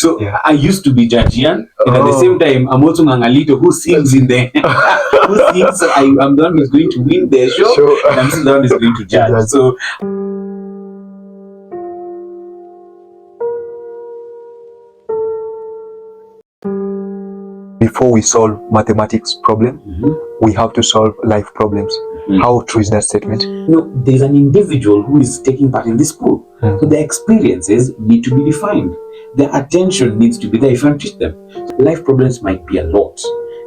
So I used to be Jajian, and at the same time, I'm also Ngangalito who sings in there. Who sings? So I'm the one who's going to win the show, and I'm still the one who's going to judge. So. Before we solve mathematics problem, we have to solve life problems. How true is that statement? There's an individual who is taking part in this school. So the experiences need to be defined. The attention needs to be there if you teach them. So life problems might be a lot.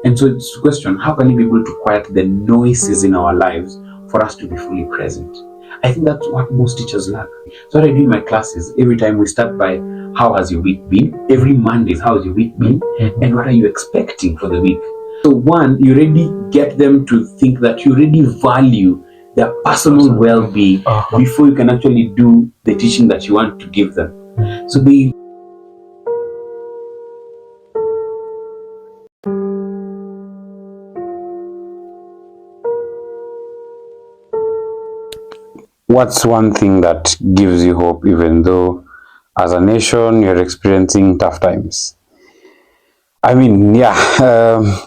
And so it's a question, how can we be able to quiet the noises in our lives for us to be fully present? I think that's what most teachers lack. So what I do in my classes, every time we start by, how has your week been? Every Monday, how has your week been? And what are you expecting for the week? So one, you already get them to think that you already value their personal well-being before you can actually do the teaching that you want to give them. So they What's one thing that gives you hope even though as a nation you're experiencing tough times? I mean,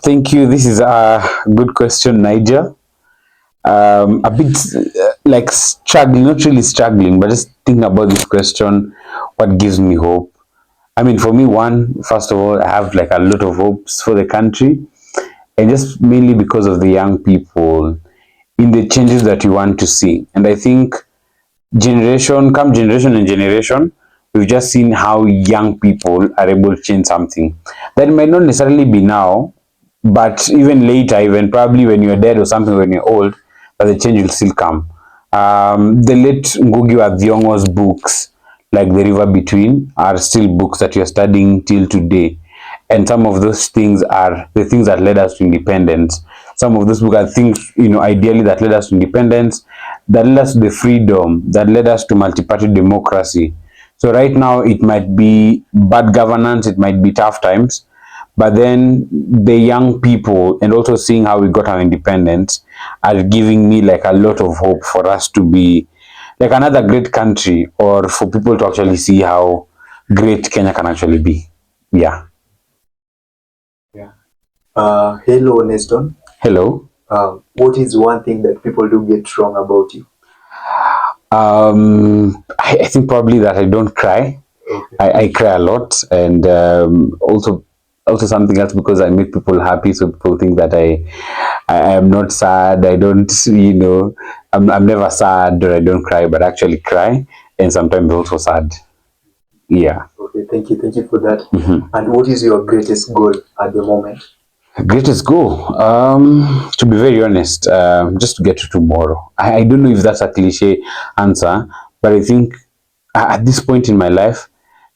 thank you. This is a good question, Nigel. A bit like struggling, not really struggling, but just thinking about this question, what gives me hope? I mean, for me, first of all, I have like a lot of hopes for the country, and just mainly because of the young people in the changes that you want to see. And I think generation and generation, we've just seen how young people are able to change something that might not necessarily be now, but even later, even probably when you're dead or something, when you're old, but the change will still come. The late Ngugi wa Thiong'o's books, like The River Between, are still books that you're studying till today. And some of those things are the things that led us to independence. Some of those books are things, ideally that led us to independence, that led us to the freedom, that led us to multi-party democracy. So right now, it might be bad governance, it might be tough times, but then the young people and also seeing how we got our independence are giving me like a lot of hope for us to be like another great country, or for people to actually see how great Kenya can actually be. Yeah. Hello, Neston. Hello. What is one thing that people do get wrong about you? I think probably that I don't cry. Okay. I cry a lot, and also something else, because I make people happy, so people think that I am not sad. I don't, I'm never sad, or I don't cry, but actually cry, and sometimes also sad. Yeah. Okay, thank you for that. And what is your greatest goal at the moment? Greatest goal, to be very honest, just to get to tomorrow. I don't know if that's a cliche answer, but I think at this point in my life,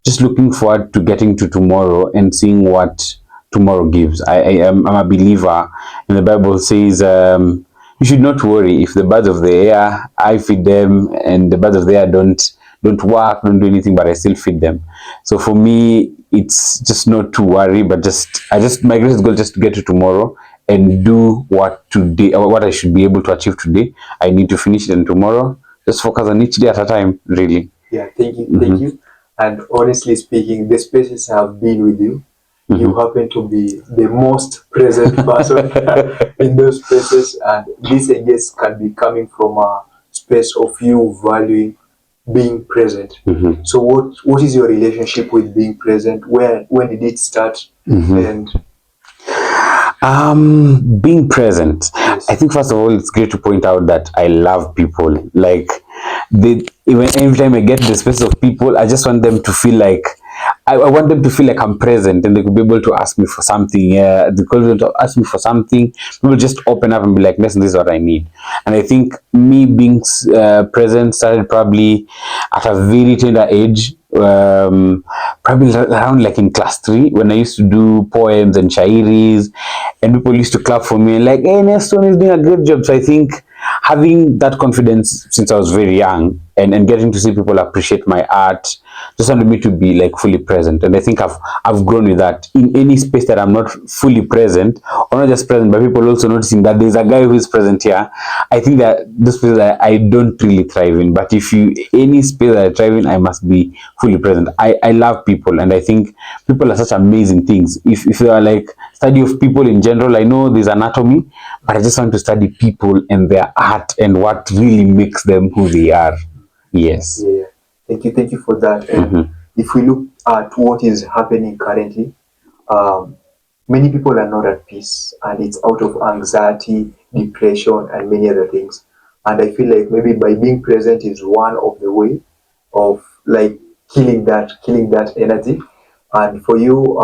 just looking forward to getting to tomorrow and seeing what tomorrow gives. I'm a believer, and the Bible says, you should not worry if the birds of the air, I feed them, and the birds of the air don't work, don't do anything, but I still feed them. So for me, it's just not to worry, but my greatest goal is just to get to tomorrow and do what I should be able to achieve today. I need to finish it, and tomorrow just focus on each day at a time, really. Yeah, thank you. And honestly speaking, the spaces I have been with you, you happen to be the most present person in those spaces, and this, I guess, can be coming from a space of you valuing being present. So what is your relationship with being present? When did it start? And being present, yes. I think first of all, it's great to point out that I love people. Like, even every time I get the space of people, I just want them to feel like I want them to feel like I'm present, and they could be able to ask me for something. Yeah, they could be able to ask me for something. People just open up and be like, "Listen, this is what I need." And I think me being present started probably at a very tender age. Probably around like in class 3, when I used to do poems and shairis, and people used to clap for me like, "Hey, Neston is doing a great job." So I think having that confidence since I was very young and getting to see people appreciate my art just wanted me to be like fully present. And I think I've grown with that. In any space that I'm not fully present, or not just present, but people also noticing that there's a guy who is present here, I think that those spaces that I don't really thrive in. But if you any space that I thrive in, I must be fully present. I love people, and I think people are such amazing things. If you are like study of people in general, I know there's anatomy, but I just want to study people and their art and what really makes them who they are. Yes. Yeah, thank you for that. And if we look at what is happening currently, um, many people are not at peace, and it's out of anxiety, depression, and many other things. And I feel like maybe by being present is one of the way of like killing that energy. And for you,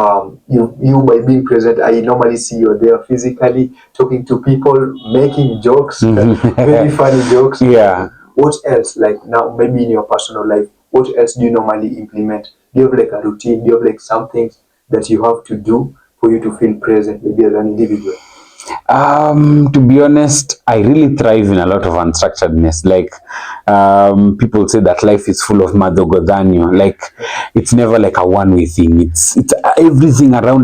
you by being present, I normally see you there physically talking to people, making jokes, very funny jokes. Yeah. What else? Like now, maybe in your personal life, what else do you normally implement? Do you have like a routine? Do you have like some things that you have to do for you to feel present, maybe as an individual? To be honest, I really thrive in a lot of unstructuredness. Like, people say that life is full of madogodanyo. Like, it's never like a one-way thing. It's everything around,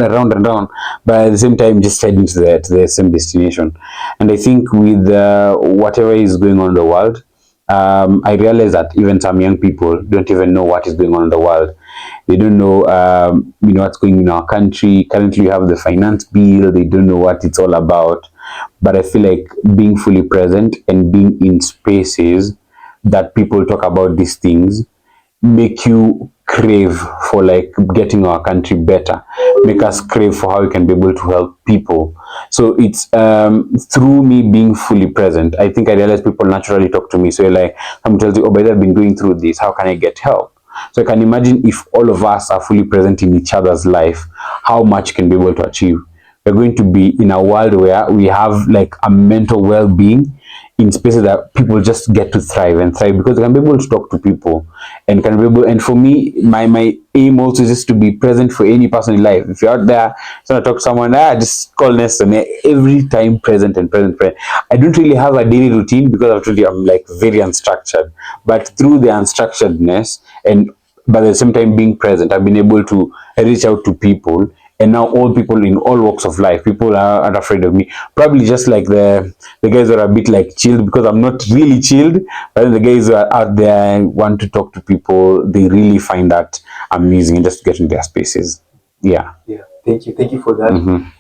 but at the same time, just heading to the same destination. And I think with whatever is going on in the world, I realize that even some young people don't even know what is going on in the world. They don't know, what's going in our country. Currently, we have the finance bill. They don't know what it's all about. But I feel like being fully present and being in spaces that people talk about these things make you crave for like getting our country better, make us crave for how we can be able to help people. So it's through me being fully present, I think I realize people naturally talk to me. So like someone tells you, oh, by the way, I've been going through this, how can I get help? So I can imagine if all of us are fully present in each other's life, how much can be able to achieve. We're going to be in a world where we have like a mental well-being in spaces that people just get to thrive and thrive because they can be able to talk to people and can be able. And for me, my aim also is just to be present for any person in life. If you're out there trying to talk to someone, just call Neston. Every time present and present. I don't really have a daily routine because I'm like very unstructured. But through the unstructuredness and but at the same time being present, I've been able to reach out to people. And now all people in all walks of life, people are afraid of me. Probably just like the guys that are a bit like chilled because I'm not really chilled. But then the guys who are out there and want to talk to people, they really find that amusing and just get in their spaces. Yeah. Yeah, thank you for that.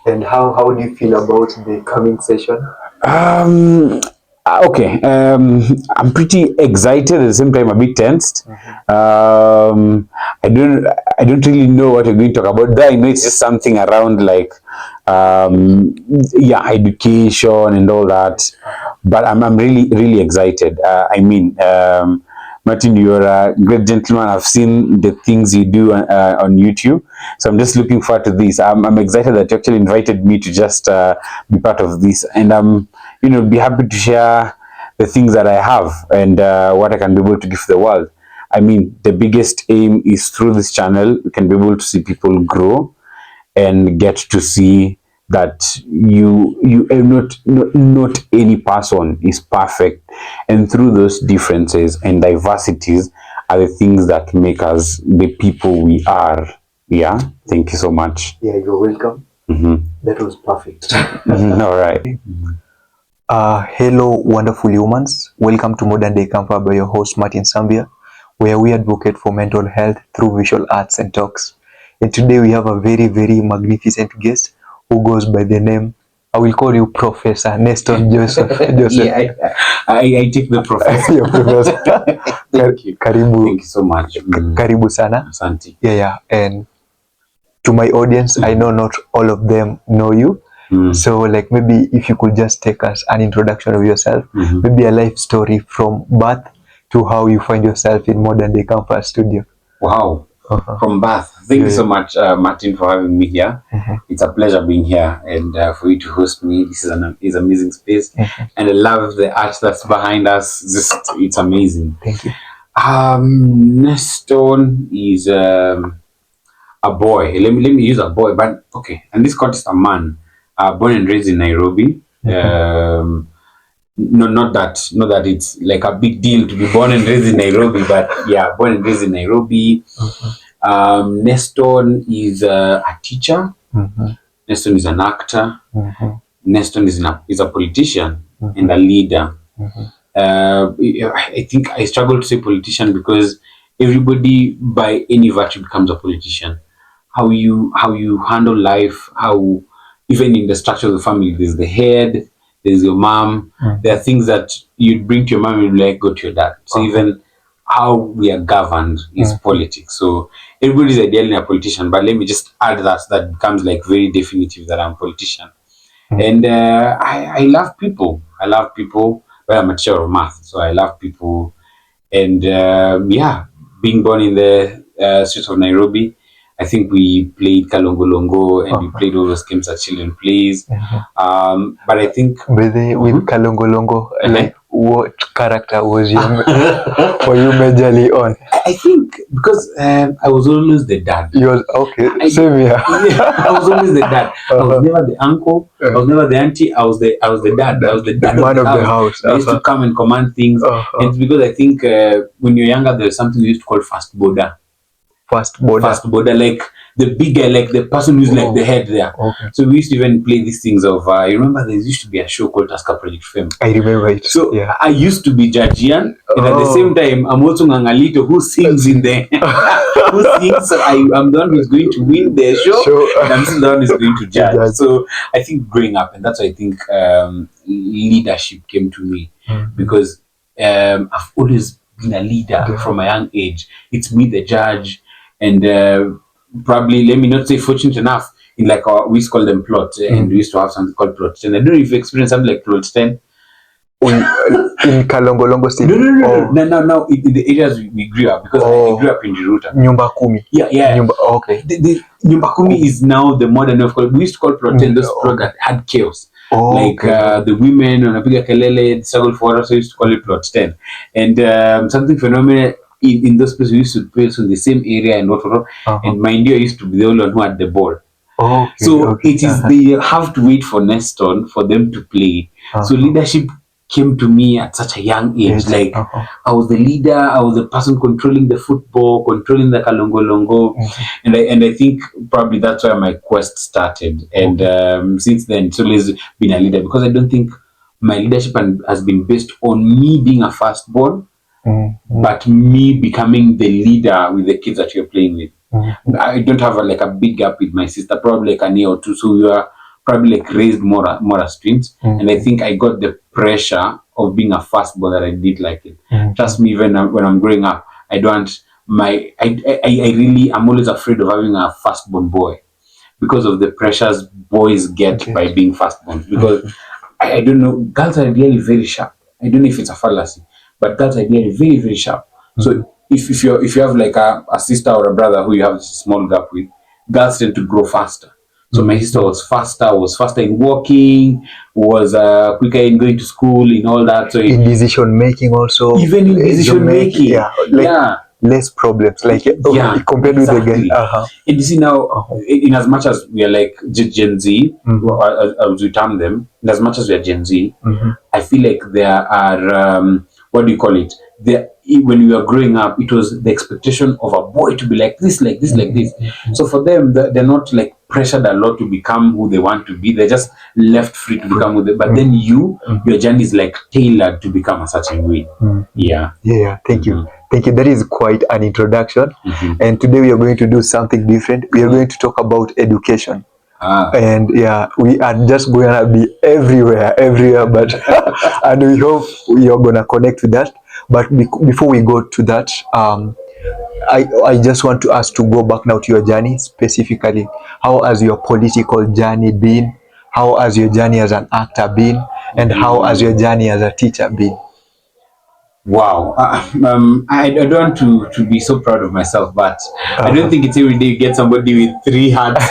And how do you feel about the coming session? Um, okay. I'm pretty excited at the same time, a bit tensed. I don't really know what we're going to talk about. Though I know it's just something around like, education and all that. But I'm really excited. Martin, you're a great gentleman. I've seen the things you do on YouTube, so I'm just looking forward to this. I'm excited that you actually invited me to just be part of this, and be happy to share the things that I have and what I can be able to give the world. I mean, the biggest aim is through this channel, we can be able to see people grow and get to see that you not any person is perfect, and through those differences and diversities are the things that make us the people we are. Yeah, thank you so much. Yeah, you're welcome. That was perfect. All right. Hello, wonderful humans. Welcome to Modern Day Campfire by your host, Martin Sambia, where we advocate for mental health through visual arts and talks. And today we have a very, very magnificent guest who goes by the name, I will call you Professor Neston Joseph. Yeah, I take the professor. Your professor. Thank you. Karibu. Thank you so much. Karibu sana. Asante. Yeah. And to my audience, I know not all of them know you. So like maybe if you could just take us an introduction of yourself, maybe a life story from birth to how you find yourself in Modern Day Campfire studio. Wow. From birth. Thank you so much, Martin, for having me here. It's a pleasure being here and for you to host me. This is an amazing space, and I love the art that's behind us. It's amazing. Thank you. Neston is a boy. Let me use a boy, but okay. And this context, a man, born and raised in Nairobi. No, not that it's like a big deal to be born and raised in Nairobi, but yeah, born and raised in Nairobi. Neston is a teacher. Neston is an actor. Neston is a politician and a leader. I think I struggle to say politician because everybody by any virtue becomes a politician. How you handle life, how even in the structure of the family, there's the head, there's your mom. There are things that you bring to your mom and you like go to your dad. So even how we are governed is politics. So everybody's ideally a politician, but let me just add that becomes like very definitive that I'm a politician. And I love people. I love people. Well, I'm a teacher of math, so I love people. And yeah, being born in the streets of Nairobi, I think we played Kalongolongo and we played all those games that children plays. But I think with Kalongolongo, like what character was you were you majorly on? I think because I was always the dad. You was okay. Same here. I was always the dad. I was never the uncle. I was never the auntie. I was the dad. I was the dad man of the house. I used to come and command things. And it's because I think when you're younger, there's something we used to call fast border. Fast border, like the big guy, like the person who's like the head there. So we used to even play these things of you remember there used to be a show called Tusker Project Fame. I remember it. So I used to be Judge Ian, and at the same time I'm also Ngangalito who sings in there. Who sings, so I'm the one who's going to win the show, and I'm still the one who's going to judge. So I think growing up, and that's why I think leadership came to me because I've always been a leader from a young age. It's me the judge. And probably, let me not say fortunate enough, in like we used to call them plot, and we used to have something called plot 10. I don't know if you experienced something like plot 10. In Kalongolongo State? No, in the areas we grew up, because I grew up in Jiruta. Nyumba Kumi. Yeah. Okay. The Nyumba Kumi is now the modern way of calling. We used to call plot 10 those plots that had chaos. The women on a bigger kelele, struggle for us, so we used to call it plot 10. And something phenomenal. In those places, we used to play in the same area and whatever. And mind you, I used to be the only one who had the ball. It is they have to wait for Neston for them to play. So leadership came to me at such a young age. Like I was the leader, I was the person controlling the football, controlling the Kalongolongo, and I think probably that's where my quest started. And since then, it's always been a leader because I don't think my leadership has been based on me being a firstborn. But me becoming the leader with the kids that you're playing with. I don't have a big gap with my sister, probably like a year or two, so we were probably like raised more as twins. And I think I got the pressure of being a firstborn that I did like it. Trust me, even when I'm growing up, I don't I'm always afraid of having a firstborn boy because of the pressures boys get by being firstborn. Because I don't know, girls are really very sharp. I don't know if it's a fallacy, but girls are really very, very sharp. So if you have like a sister or a brother who you have a small gap with, girls tend to grow faster. So my sister was faster in walking, was quicker in going to school, in all that. So in decision making also. Even in decision making. Less problems, compared with the guy. And you see now, in as much as we are like Gen Z, as we term them, in as much as we are Gen Z, I feel like there are, what do you call it? When we were growing up, it was the expectation of a boy to be like this, like this, like this. So for them, they're not like pressured a lot to become who they want to be. They're just left free to become who they. But then your journey is like tailored to become a certain way. Yeah. Thank you. Thank you. That is quite an introduction. And today we are going to do something different. We are going to talk about education. And we are just going to be everywhere, but and we hope you're going to connect with that. But before we go to that, I just want to ask to go back now to your journey specifically. How has your political journey been? How has your journey as an actor been? And how has your journey as a teacher been? Wow. I don't want to be so proud of myself, but I don't think it's every day you get somebody with 3 hats.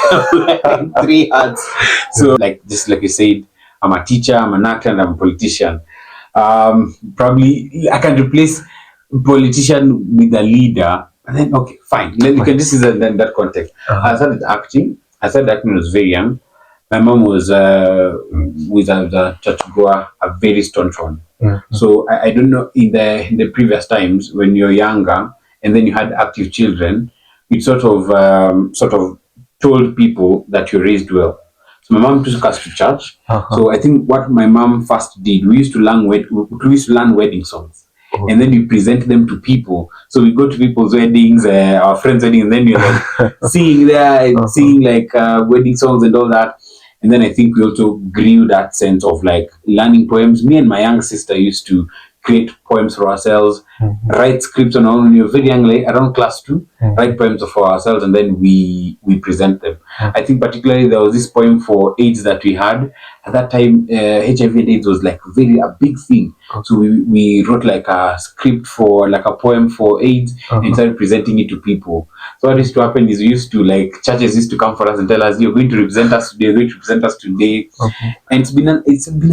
3 hats. So just like you said, I'm a teacher, I'm an actor, and I'm a politician. Probably I can replace politician with a leader, and then this is in that context. I started acting when I was very young. My mom was with a church goer, a very staunch one. So I don't know, in the previous times when you're younger and then you had active children, it sort of told people that you raised well. So my mom took us to church. So I think what my mom first did, we used to learn wedding songs. And then we present them to people. So we go to people's weddings, our friends' weddings, and then you're like singing there, and singing like wedding songs and all that. And then I think we also grew that sense of like learning poems. Me and my young sister used to create poems for ourselves, write scripts on our own when you're very young, like around class 2, write poems for ourselves, and then we present them. I think particularly there was this poem for AIDS that we had. At that time, HIV and AIDS was like a big thing. So we wrote like a script for like a poem for AIDS and started presenting it to people. So what used to happen is we used to like churches used to come for us and tell us, you're going to represent us today, you're going to present us today. And it's been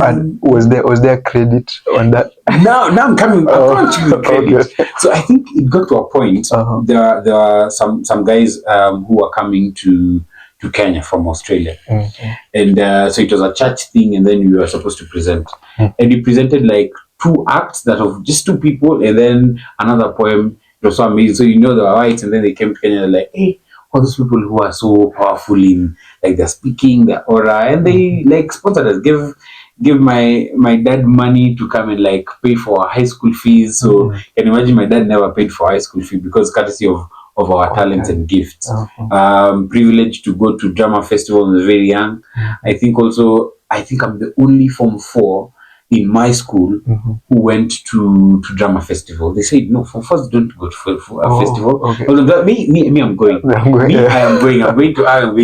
And was there credit on that? now I'm coming to credit. Okay. So I think it got to a point. There are some guys who were coming to Kenya from Australia, and so it was a church thing, and then we were supposed to present, and we presented like 2 acts that of just 2 people, and then another poem. It was so amazing. So they were white, and then they came to Kenya like, hey, all those people who are so powerful in like they're speaking, their aura, and they like sponsored us, give my dad money to come and like pay for high school fees. So you can imagine my dad never paid for high school fee because courtesy of our talents and gifts. Privileged to go to drama festival when I was very young. I think I'm the only Form 4 in my school who went to drama festival. They said no, Form 4s don't go for a festival. Okay. But me, I'm going. I'm going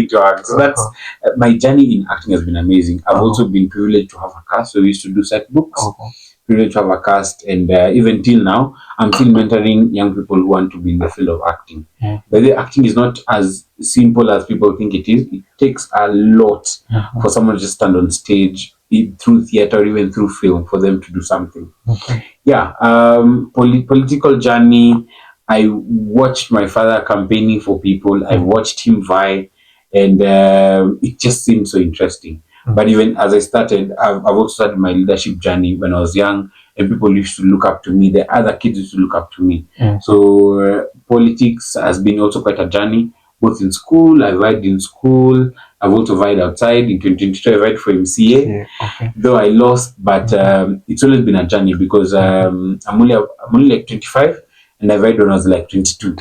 to act. So that's my journey in acting has been amazing. I've also been privileged to have a cast. So we used to do set books. Privileged to have a cast, and even till now, I'm still mentoring young people who want to be in the field of acting. But the acting is not as simple as people think it is. It takes a lot for someone to just stand on stage through theater or even through film for them to do something. Political journey. I watched my father campaigning for people. I watched him vie, and it just seemed so interesting. But even as I started, I've also started my leadership journey when I was young, and people used to look up to me. The other kids used to look up to me. So politics has been also quite a journey, both in school. I vied in school. I've also vied outside. In 2022, I vied for MCA, though I lost. But it's always been a journey because I'm only like 25, and I vied when I was like 22.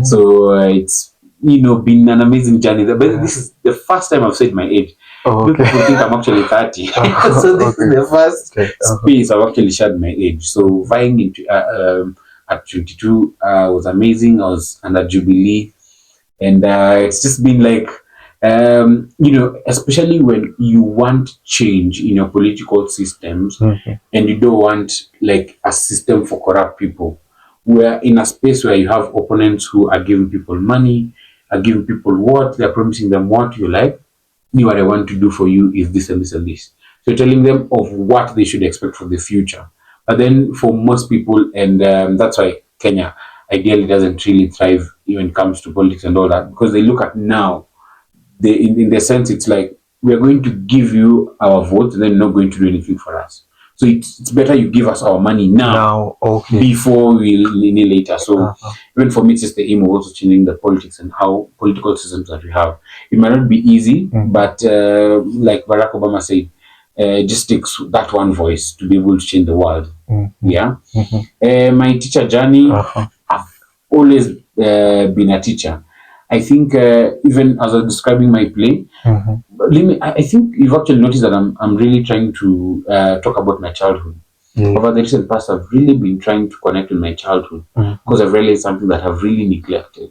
So it's been an amazing journey. But this is the first time I've said my age. People think I'm actually 30. So this is the first space I've actually shared my age. So vying into at 22 was amazing. I was under Jubilee, and it's just been like especially when you want change in your political systems, and you don't want like a system for corrupt people. We're in a space where you have opponents who are giving people money, are giving people what they're promising them what you like. What I want to do for you is this and this and this. So telling them of what they should expect for the future. But then for most people, and that's why Kenya ideally doesn't really thrive when it comes to politics and all that, because they look at now, in the sense it's like, we're going to give you our vote and then not going to do anything for us. So it's better you give us our money now before we need later. So even for me, it's just the aim of also changing the politics and how political systems that we have. It might not be easy, but like Barack Obama said, it just takes that one voice to be able to change the world. My teacher journey, I've always been a teacher. I think even as I was describing my play, I think you've actually noticed that I'm really trying to talk about my childhood. Over the recent past, I've really been trying to connect with my childhood because I've realized something that I've really neglected.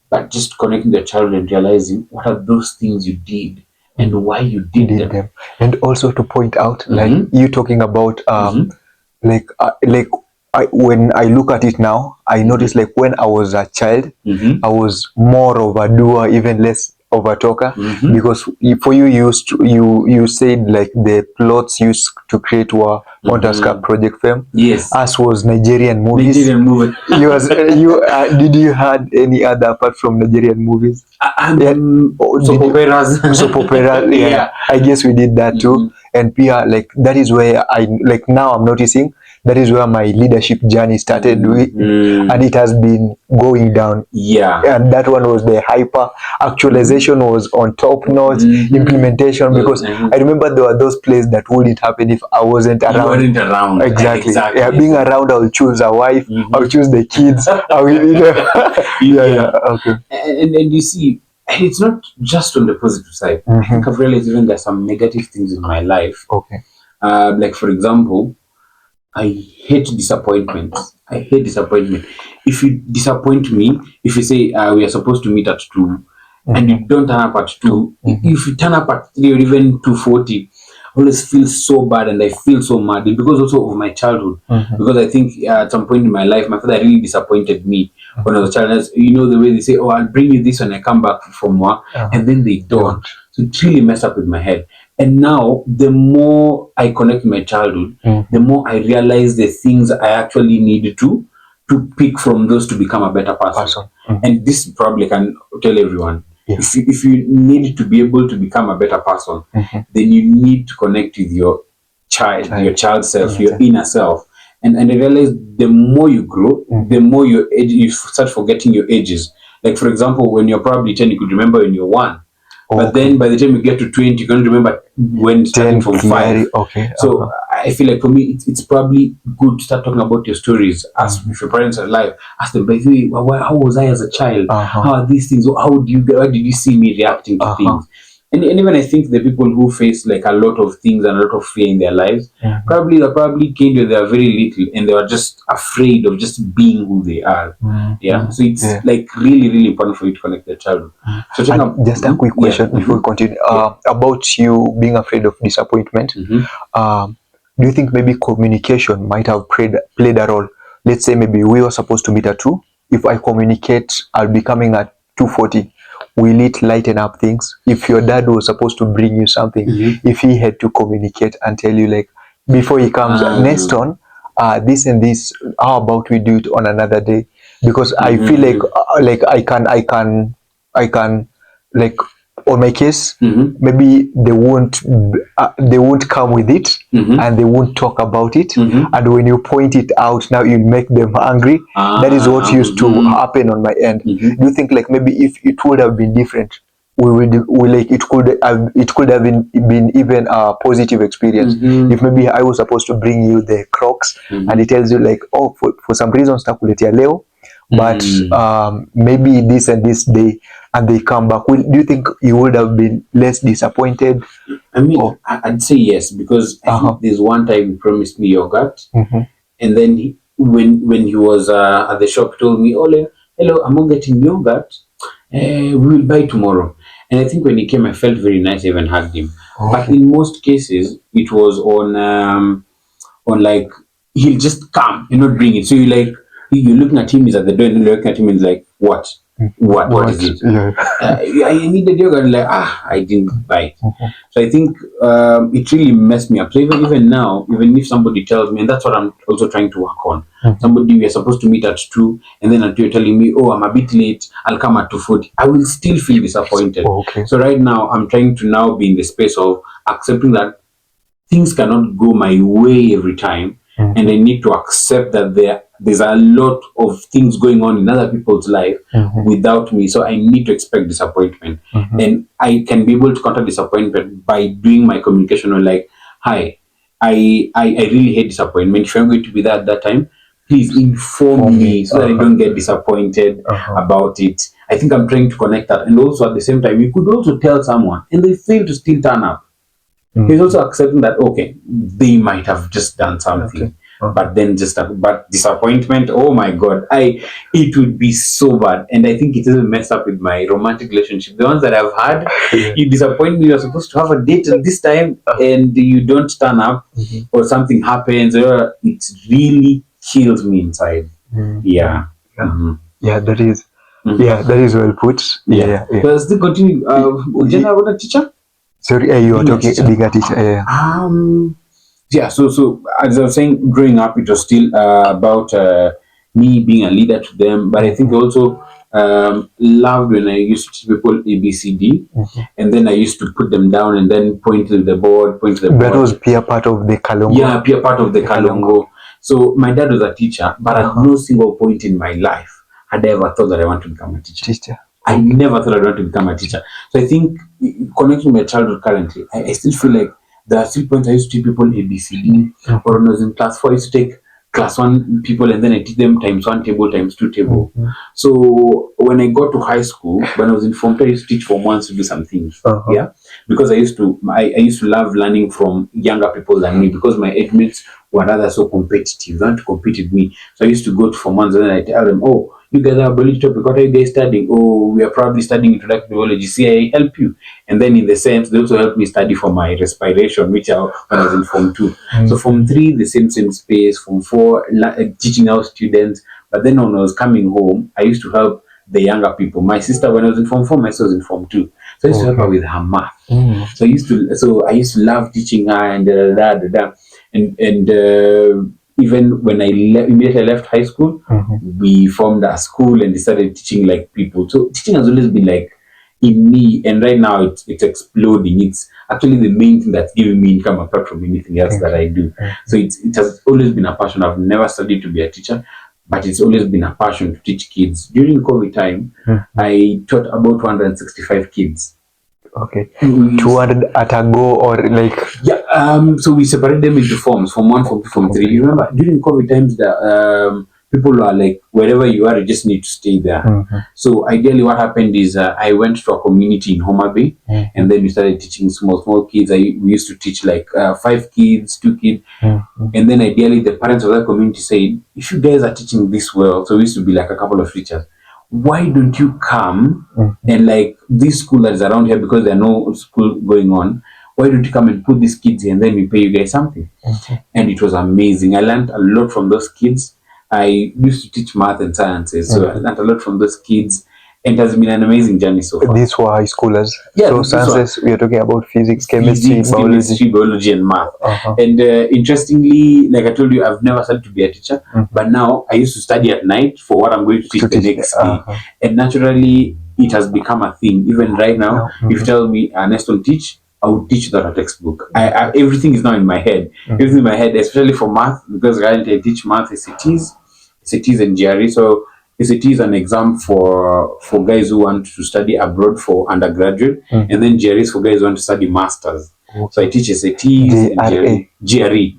But just connecting the childhood and realizing what are those things you did and why you did them. And also to point out, like you talking about, when I look at it now, I notice like when I was a child, I was more of a doer, even less overtalker, Mhm. because for you you said like the plots used to create were Montascar Project Fame. Yes. Us was Nigerian movies. Nigerian movie. You did you had any other apart from Nigerian movies? Yeah. Soap operas. Soap opera. Yeah, Yeah. I guess we did that too. And Pia, like that is where I like now I'm noticing that is where my leadership journey started with, and it has been going down. Yeah. And that one was the hyper actualization was on top notch implementation, because I remember there were those plays that wouldn't happen if I wasn't around. You weren't around. Exactly. Yeah, being around, I'll choose a wife, I'll choose the kids. I will, yeah. Okay. And you see, and it's not just on the positive side. I think I've realized even there's some negative things in my life. Okay. Like for example, I hate disappointment. I hate disappointment. If you disappoint me, if you say we are supposed to meet at 2, and you don't turn up at 2, if you turn up at 3 or even 2:40, I always feel so bad and I feel so mad because also of my childhood. Because I think at some point in my life, my father really disappointed me when I was a child. You know the way they say, "Oh, I'll bring you this when I come back from work," and then they don't. So it really messed up with my head. And now, the more I connect with my childhood, the more I realize the things I actually need to pick from those to become a better person. And this probably can tell everyone. If you need to be able to become a better person, then you need to connect with your child self, your inner self. And I realize the more you grow, the more you start forgetting your ages. Like for example, when you're probably 10, you could remember when you're 1. But then by the time you get to 20, you can't remember when starting from 5. Okay. So I feel like for me, it's probably good to start talking about your stories. Ask if your parents are alive. Ask them, by the way, how was I as a child? How are these things? Why did you see me reacting to things? And even I think the people who face like a lot of things and a lot of fear in their lives, probably came to they are very little and they were just afraid of just being who they are. So it's like really important for you to connect their childhood. So just a quick question before we continue about you being afraid of disappointment. Do you think maybe communication might have played a role? Let's say maybe we were supposed to meet at 2. If I communicate, I'll be coming at 2:40. Will it lighten up things? If your dad was supposed to bring you something, if he had to communicate and tell you like before he comes, Neston, this and this, how about we do it on another day? Because I feel like I can like on my case, maybe they won't come with it, and they won't talk about it, and when you point it out, now you make them angry. That is what used to happen on my end. Do you think like maybe if it would have been different, we like it could have been even a positive experience? If maybe I was supposed to bring you the Crocs, and it tells you like, oh, for some reason stakuletea leo, but maybe this and this day, and they come back, do you think you would have been less disappointed? I mean, I'd say yes, because I think there's one time he promised me yogurt, and then when he was at the shop, he told me, "Ole, hello, I'm not getting yogurt. We will buy tomorrow." And I think when he came, I felt very nice. I even hugged him. But in most cases, it was on like he'll just come and not bring it. So you're looking at him, he's at the door, and you're looking at him, and he's like, what is it? I needed yogurt, and like, I didn't buy it. So I think it really messed me up. So even now, even if somebody tells me, and that's what I'm also trying to work on. Somebody, we are supposed to meet at 2, and then at 2 you're telling me, oh, I'm a bit late, I'll come at 2:40. I will still feel disappointed. So right now, I'm trying to now be in the space of accepting that things cannot go my way every time, and I need to accept that there's a lot of things going on in other people's life without me. So I need to expect disappointment, and I can be able to counter disappointment by doing my communication or like, hi, I really hate disappointment. If I'm going to be there at that time, please inform me so that I don't get disappointed about it. I think I'm trying to connect that, and also at the same time, you could also tell someone and they fail to still turn up. He's also accepting that, okay, they might have just done something, but then but disappointment, oh my God, it would be so bad. And I think it has messed up with my romantic relationship. The ones that I've had, you disappoint me, you're supposed to have a date at this time, and you don't turn up, or something happens, or it really kills me inside. Yeah, that is. Yeah, that is well put. Yeah. But still continue. General, what a teacher? Sorry, you are Being a talking teacher. being a teacher. Yeah. Yeah. So as I was saying, growing up, it was still about me being a leader to them. But I think I also loved when I used to teach people ABCD, and then I used to put them down and then point to the board, point to the That board. was peer part of the Kalongo. Yeah, be a part of the Kalongo. So my dad was a teacher, but at no single point in my life had I ever thought that I want to become a teacher. I never thought I wanted to become a teacher. So I think connecting my childhood currently, I still feel like there are still points I used to teach people ABCD, or when I was in class 4, I used to take class 1 people and then I teach them times 1 table, times 2 table. So when I got to high school, when I was in Form 2, I used to teach Form 1s to do some things. Yeah, because I used to love learning from younger people than me, because my age mates were rather so competitive. They want to compete with me. So I used to go to Form 1s and then I tell them, oh, you guys are a biology topic, what are you guys studying? Oh, we are probably studying introductory biology. See, I help you. And then in the sense, they also helped me study for my respiration, which when I was in Form 2. So Form 3, the same space. Form 4, teaching our students. But then when I was coming home, I used to help the younger people. My sister, when I was in Form 4, my sister was in Form 2. So I used to help her with her math. So I used to love teaching her and even when immediately I left high school, we formed a school and started teaching like people. So teaching has always been like in me, and right now it's exploding. It's actually the main thing that's giving me income apart from anything else that I do. So it has always been a passion. I've never studied to be a teacher, but it's always been a passion to teach kids. During COVID time, I taught about 265 kids. Okay. 200 at a go, or like? Yeah, so we separate them into forms, Form 1, Form 2, Form 3. You remember during COVID times that people are like, wherever you are, you just need to stay there. So ideally what happened is I went to a community in Homa Bay, and then we started teaching small kids. We used to teach like 5 kids, 2 kids. And then ideally the parents of that community said, if you guys are teaching this well, so we used to be like a couple of teachers, why don't you come and like this school that is around here, because there's no school going on, why don't you come and put these kids here and then we pay you guys something? And it was amazing. I learned a lot from those kids. I used to teach math and sciences, so I learned a lot from those kids, and it has been an amazing journey so far. These were high schoolers. Yeah, so sciences, we are talking about physics, chemistry, biology and math. And interestingly, like I told you, I've never started to be a teacher, but now I used to study at night for what I'm going to teach the next day. And naturally, it has become a thing. Even right now, if you tell me, Neston, teach, I would teach that a textbook. Everything is now in my head. Everything in my head, especially for math, because currently I teach math, SATs and GRE. So SAT is an exam for guys who want to study abroad for undergraduate, and then GRE is for guys who want to study masters. So I teach SATs and GRE.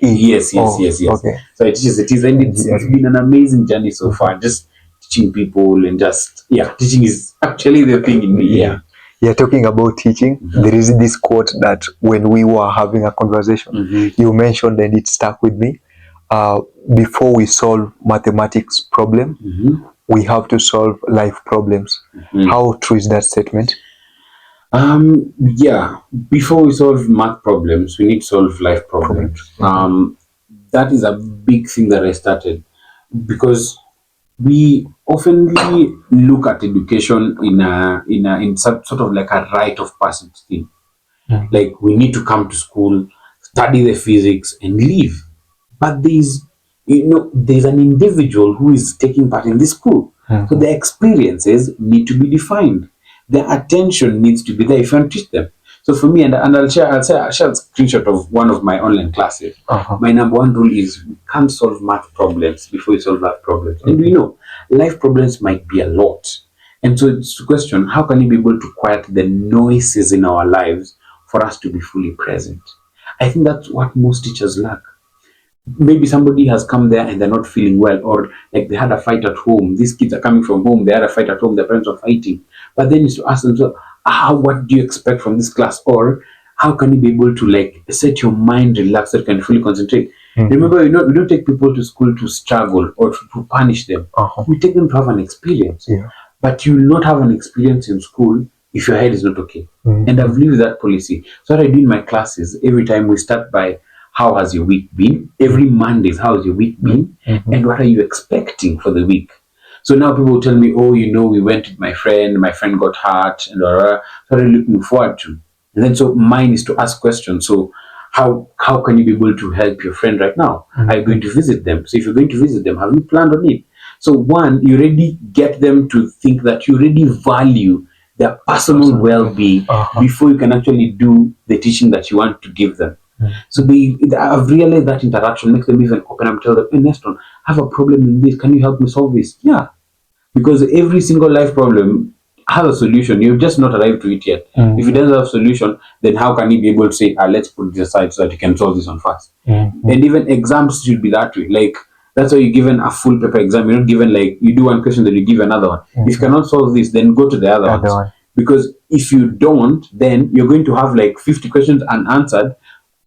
Yes. Okay. So I teach SATs, and it's been an amazing journey so far. Just teaching people and teaching is actually the thing in me. Yeah, talking about teaching, there is this quote that when we were having a conversation, you mentioned, and it stuck with me. Before we solve mathematics problem, we have to solve life problems. How true is that statement? Before we solve math problems, we need to solve life problems. That is a big thing that I started, because we oftenly look at education in sort of like a rite of passage thing. Like we need to come to school, study the physics, and leave. But there's an individual who is taking part in this school. So the experiences need to be defined. The attention needs to be there if you want to teach them. So for me, and I'll share a screenshot of one of my online classes. My number one rule is we can't solve math problems before we solve life problems. And we know life problems might be a lot. And so it's the question, how can we be able to quiet the noises in our lives for us to be fully present? I think that's what most teachers lack. Maybe somebody has come there and they're not feeling well, or like they had a fight at home. These kids are coming from home, they had a fight at home, their parents are fighting. But then is to ask themselves, what do you expect from this class? Or how can you be able to like set your mind relaxed so you can fully concentrate? Remember, we don't take people to school to struggle or to punish them. We take them to have an experience. But you will not have an experience in school if your head is not okay. And I've lived that policy. So what I do in my classes, every time we start by, how has your week been? Every Monday is, how has your week been? And what are you expecting for the week? So now people will tell me, oh, we went with my friend got hurt, and what are you looking forward to? And then so mine is to ask questions. So how can you be able to help your friend right now? Are you going to visit them? So if you're going to visit them, have you planned on it? So one, you already get them to think that you already value their personal well-being before you can actually do the teaching that you want to give them. So I've realized that interaction makes them even open up and tell them, hey, Neston, I have a problem in this. Can you help me solve this? Yeah. Because every single life problem has a solution. You've just not arrived to it yet. If it doesn't have a solution, then how can you be able to say, let's put this aside so that you can solve this one first? And even exams should be that way. Like, that's why you're given a full paper exam. You're not given, like, you do one question, then you give another one. If you cannot solve this, then go to the other ones. Because if you don't, then you're going to have like 50 questions unanswered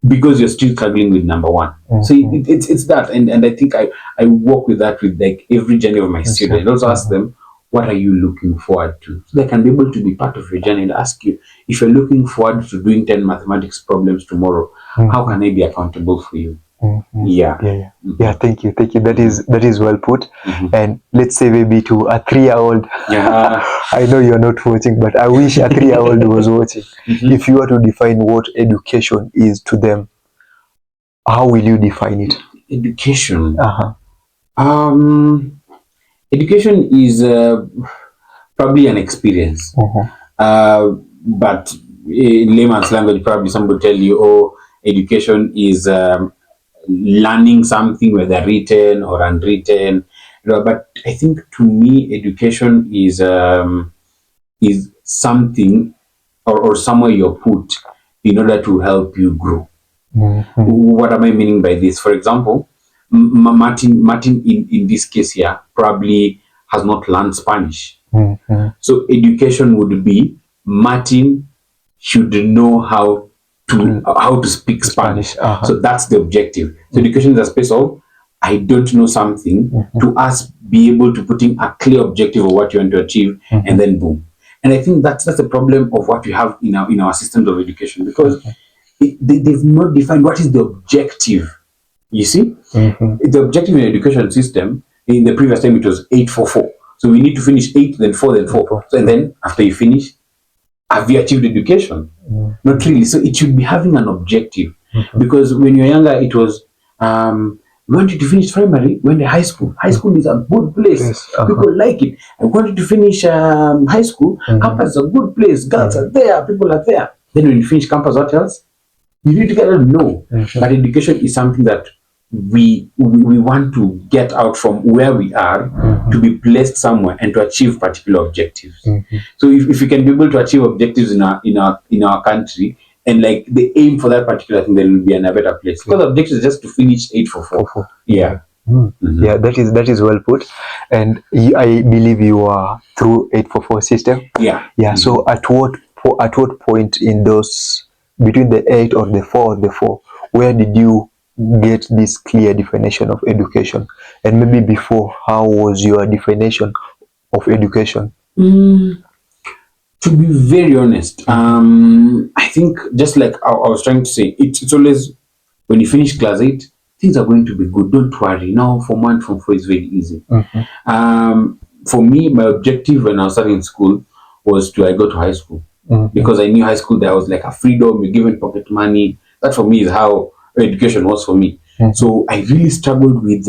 because you're still struggling with number one. So it's that. And I think I work with that with like every journey of my students. And also ask them, what are you looking forward to? So they can be able to be part of your journey and ask you, if you're looking forward to doing 10 mathematics problems tomorrow, how can I be accountable for you? Yeah. Thank you. That is well put. And let's say maybe to a 3-year-old, I know you're not watching, but I wish a 3-year-old was watching. If you were to define what education is to them, how will you define it? Education. Education is probably an experience. But in layman's language, probably some would tell you, oh, education is learning something, whether written or unwritten. But I think to me, education is something or somewhere you're put in order to help you grow. What am I meaning by this? For example, Martin in this case here probably has not learned Spanish. So education would be Martin should know how to speak Spanish. So that's the objective. So education is a space of, I don't know something, to us be able to put in a clear objective of what you want to achieve, and then boom. And I think that's the problem of what we have in our systems of education, because they've not defined what is the objective. You see, the objective in the education system in the previous time it was 8-4-4. So we need to finish 8, then 4, then 4. So, and then after you finish, have you achieved education? Not really. So it should be having an objective, because when you're younger, it was we want you to finish primary, when the high school. High school is a good place. People like it. I want you to finish high school. Campus is a good place. Girls are there. People are there. Then when you finish campus, what else? You need to get to know that education is something that we want to get out from where we are to be placed somewhere and to achieve particular objectives. So if we can be able to achieve objectives in our country, and like the aim for that particular thing, then will be in a better place. Because the objective is just to finish 8-4-4. Yeah. Yeah, that is well put. And I believe you are through 8-4-4 system. Yeah. So at what point in those, between the 8 or the 4 or the 4, where did you get this clear definition of education? And maybe before, how was your definition of education? To be very honest, I think just like I was trying to say, it's always when you finish class 8, things are going to be good. Don't worry. Now, Form 1, Form 4 is very easy. For me, my objective when I was starting school was I go to high school, because I knew high school there was like a freedom. You're given pocket money. That for me is how education was for me. So I really struggled with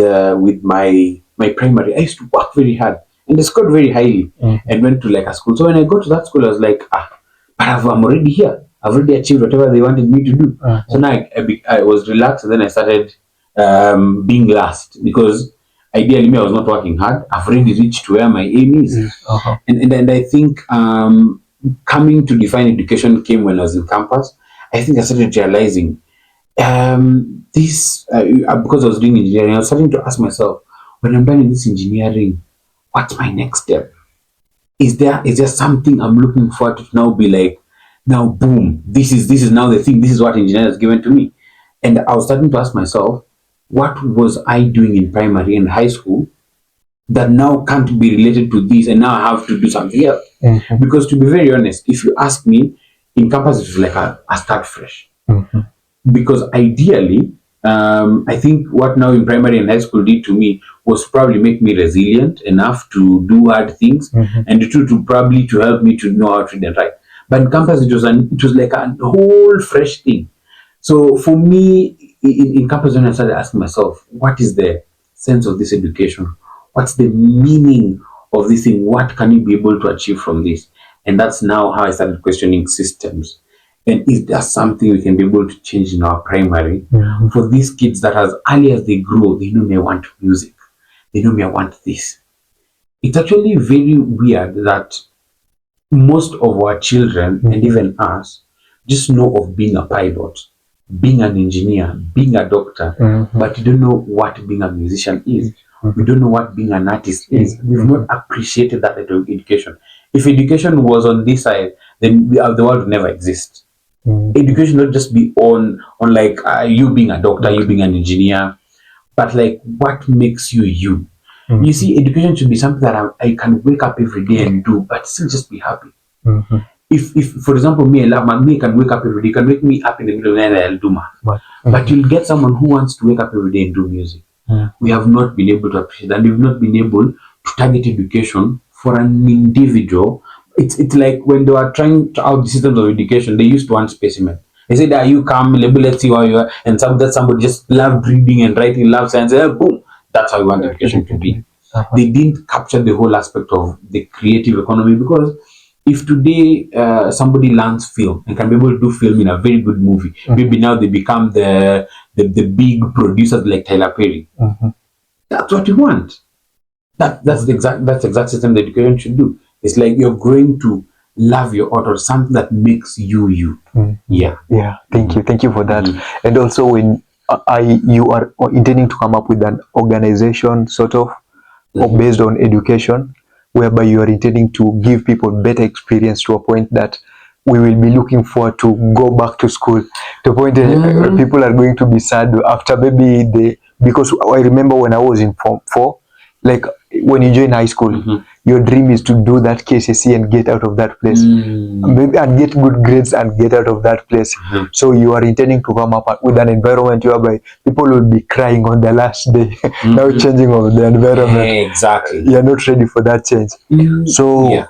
my primary. I used to work very hard, and I scored very highly, and went to like a school. So when I got to that school, I was like, but I'm already here. I've already achieved whatever they wanted me to do. So now I was relaxed, and then I started being last, because ideally I was not working hard. I've already reached where my aim is. And I think coming to define education came when I was in campus. I think I started realizing this because I was doing engineering. I was starting to ask myself, when I'm done in this engineering, what's my next step? Is there something I'm looking forward to now? Be like, now boom, this is now the thing. This is what engineering has given to me. And I was starting to ask myself, what was I doing in primary and high school that now can't be related to this, and now I have to do something else? Because to be very honest, if you ask me, in campus it's like a start fresh. Because ideally, I think what now in primary and high school did to me was probably make me resilient enough to do hard things, and the two to probably to help me to know how to read and write. But in campus, it was like a whole fresh thing. So for me, in campus, when I started asking myself, what is the sense of this education? What's the meaning of this thing? What can you be able to achieve from this? And that's now how I started questioning systems. And is there something we can be able to change in our primary for these kids that as early as they grow, they know me I want music. They know me I want this. It's actually very weird that most of our children and even us just know of being a pilot, being an engineer, being a doctor, but you don't know what being a musician is. We don't know what being an artist is. We've not appreciated that education. If education was on this side, then the world would never exist. Education not just be on like you being a doctor, you being an engineer, but like what makes you you. You see, education should be something that I can wake up every day and do, but still just be happy. If for example, me, I love math, me can wake up every day, can wake me up in the middle of the night and I'll do math. But you'll get someone who wants to wake up every day and do music. We have not been able to appreciate that. We've not been able to target education for an individual. It's like when they were trying to out the systems of education, they used one specimen. They said, you come, let's see how you are, and somebody just loved reading and writing, loved science, and boom, that's how we want education to be. They didn't capture the whole aspect of the creative economy, because if today somebody learns film and can be able to do film in a very good movie, maybe now they become the big producers like Tyler Perry. That's what you want. That's the exact system that education should do. It's like you're going to love your art or something that makes you. Yeah. Thank you for that. And also, when you are intending to come up with an organization sort of or based on education, whereby you are intending to give people better experience to a point that we will be looking forward to go back to school, to a point that people are going to be sad after maybe because I remember when I was in Form 4, like when you join high school, your dream is to do that KCSE and get out of that place, maybe and get good grades and get out of that place. So you are intending to come up with an environment whereby people will be crying on the last day. Now changing of the environment. Exactly. You're not ready for that change. So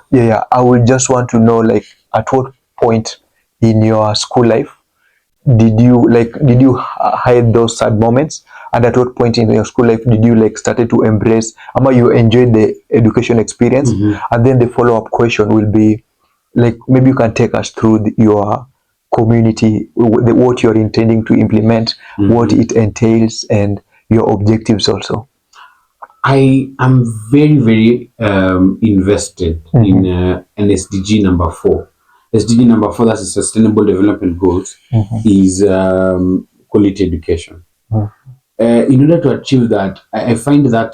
I would just want to know, like, at what point in your school life did you hide those sad moments, and at what point in your school life did you started to embrace, or you enjoyed the education experience? And then the follow-up question will be, like, maybe you can take us through your community, what you're intending to implement, what it entails, and your objectives also. I am very, very invested in SDG number 4. SDG number 4, that's the Sustainable Development Goals, is quality education. In order to achieve that, I find that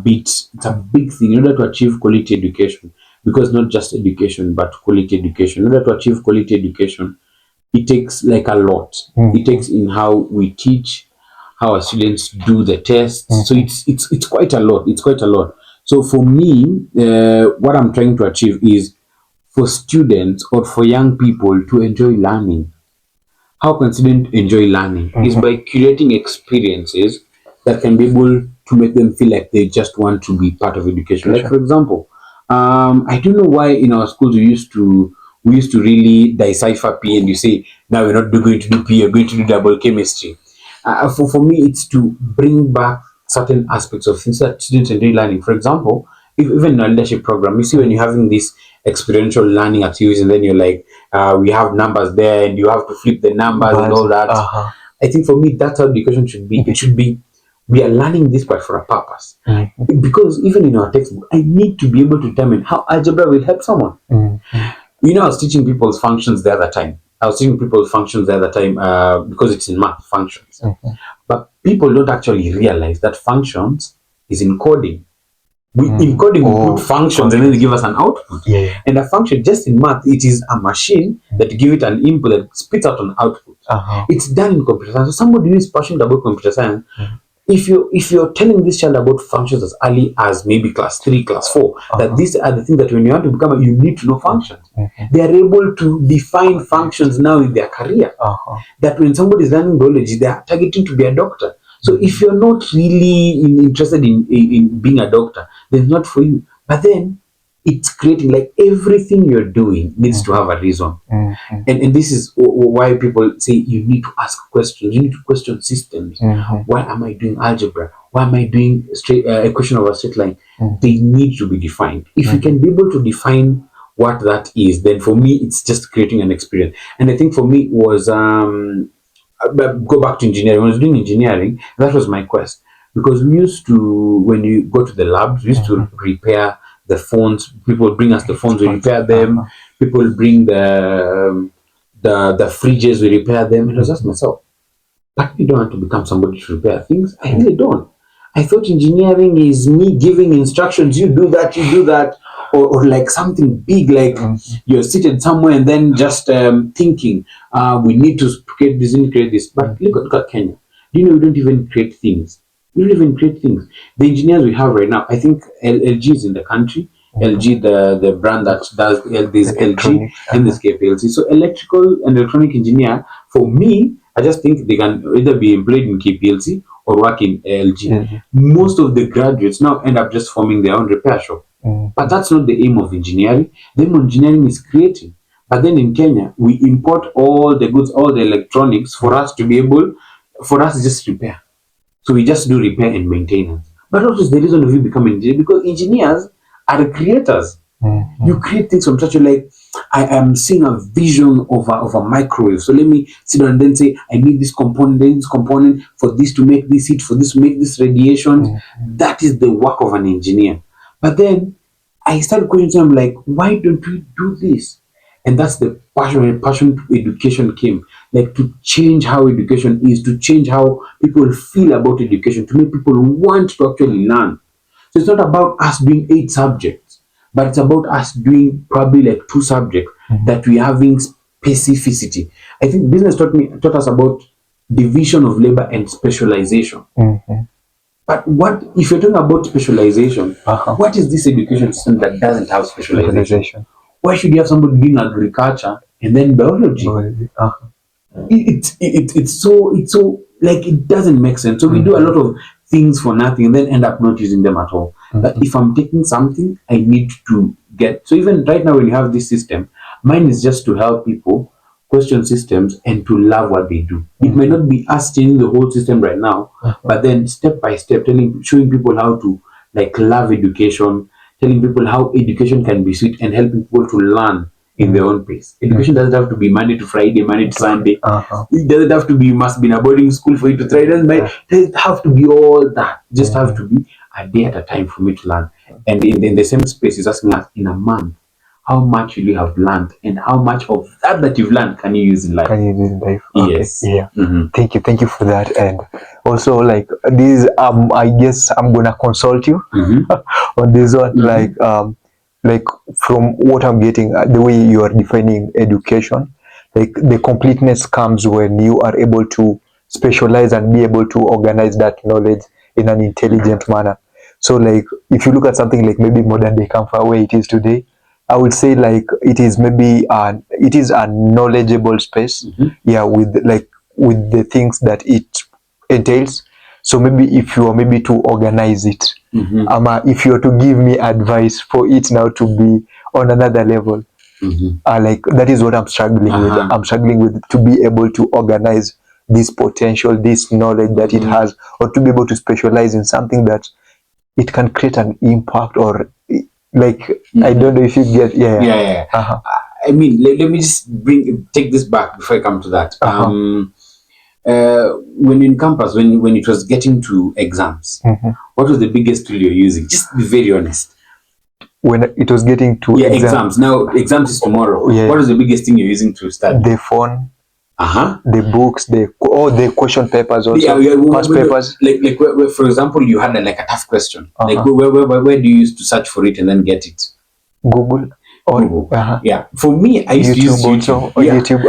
it's a big thing in order to achieve quality education, because not just education, but quality education. In order to achieve quality education, it takes like a lot. It takes in how we teach, how our students do the tests. So it's quite a lot. It's quite a lot. So for me, what I'm trying to achieve is for students or for young people to enjoy learning. How can students enjoy learning? Is by creating experiences that can be able to make them feel like they just want to be part of education. Like, for example, I don't know why in our schools we used to really decipher P, and you say, now we're not going to do P, you're going to do double chemistry. For me, it's to bring back certain aspects of things that students enjoy learning. For example, even in a leadership program, you see when you're having this experiential learning activities, and then you're like, we have numbers there, and you have to flip the numbers and all that. I think for me, that's how education should be. It should be, we are learning this part for a purpose. Because even in our textbook, I need to be able to determine how algebra will help someone. You know, I was teaching people functions the other time. Because it's in math, functions. But people don't actually realize that functions is in coding. In coding, we put functions and then they give us an output. And a function, just in math, it is a machine that give it an input that spits out an output. It's done in computer science. So somebody who is passionate about computer science, if you're telling this child about functions as early as maybe class 3, class 4, that these are the things that when you want to become, you need to know functions. They are able to define functions now in their career. That when somebody is learning biology, they are targeting to be a doctor. So if you're not really interested in being a doctor, then it's not for you. But then it's creating, like, everything you're doing needs to have a reason. And this is why people say you need to ask questions. You need to question systems. Why am I doing algebra? Why am I doing equation of a straight line? They need to be defined. If you can be able to define what that is, then for me it's just creating an experience. And I think for me it was go back to engineering. When I was doing engineering, that was my quest, because we used to, when you go to the labs, we used to repair the phones. People bring us the phones, we repair them. People bring the fridges, we repair them. And I was asking myself, but you don't want to become somebody to repair things. I really don't. I thought engineering is me giving instructions, you do that, or like something big, like you're seated somewhere and then just thinking, we need to create this and create this. But look at Kenya. Do you know we don't even create things? We don't even create things. The engineers we have right now, I think LG is in the country. LG, the brand that does this LG and this KPLC. So electrical and electronic engineer, for me, I just think they can either be employed in KPLC or work in LG. Most of the graduates now end up just forming their own repair shop. But that's not the aim of engineering. The aim of engineering is creating. But then in Kenya, we import all the goods, all the electronics for us to be able, for us to just repair. So we just do repair and maintenance. But what is the reason of you becoming engineer? Because engineers are the creators. You create things from such a, like, I am seeing a vision of a microwave. So let me sit down and then say, I need this component for this to make this heat, for this to make this radiation. That is the work of an engineer. But then I started questioning, I'm like, why don't we do this? And that's the passion to education came. Like, to change how education is, to change how people feel about education, to make people want to actually learn. So it's not about us doing 8 subjects, but it's about us doing probably like 2 subjects that we're having specificity. I think business taught us about division of labor and specialization. But what if you're talking about specialization? What is this education system that doesn't have specialization? Why should you have somebody doing agriculture and then biology? It's so like, it doesn't make sense. So we do a lot of things for nothing and then end up not using them at all. But if I'm taking something, I need to get. So even right now, when you have this system, mine is just to help people question systems and to love what they do. It may not be us changing the whole system right now, but then step by step, showing people how to, like, love education, telling people how education can be sweet, and helping people to learn in their own pace. Education doesn't have to be Monday to Friday, Monday to Sunday. It doesn't have to be, you must be in a boarding school for you to try. It doesn't have to be all that. It just have to be a day at a time for me to learn. And in the same space, is asking us, in a month, how much will you have learned, and how much of that you've learned can you use in life? Okay. Yes. Yeah. Thank you for that. And also, like, this, I guess I'm gonna consult you on this one. Like from what I'm getting, the way you are defining education, like, the completeness comes when you are able to specialize and be able to organize that knowledge in an intelligent manner. So, like, if you look at something like maybe Modern Day Campfire, where it is today, I would say, like, it is maybe it is a knowledgeable space, with the things that it entails. So maybe if you are maybe to organize it, if you are to give me advice for it now to be on another level, like, that is what I'm struggling with. I'm struggling with to be able to organize this potential, this knowledge that it has, or to be able to specialize in something that it can create an impact, or, like, I don't know if you get. I mean, let me just take this back before I come to that. When in campus, when it was getting to exams, what was the biggest tool you're using? Just be very honest. When it was getting to exams. Now exams is tomorrow. What is the biggest thing you're using to study? The phone. The books, the question papers also. Past papers. Like for example, you had like a tough question. Like where do you use to search for it and then get it? Google. Google. Yeah. For me, I used to use YouTube. YouTube.